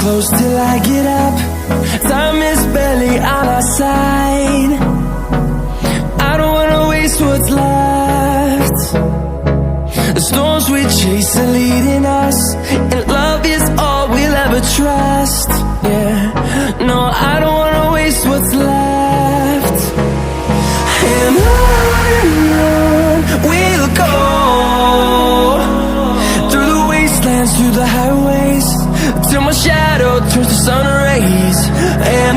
close till I get up. Time is barely on our side. I don't wanna waste what's left. The storms we chase are leading us, and love is all we'll ever trust. Yeah, no, I don't wanna waste what's left. And on we'll go, through the wastelands, through the highways, till my shadow turns to sun rays. And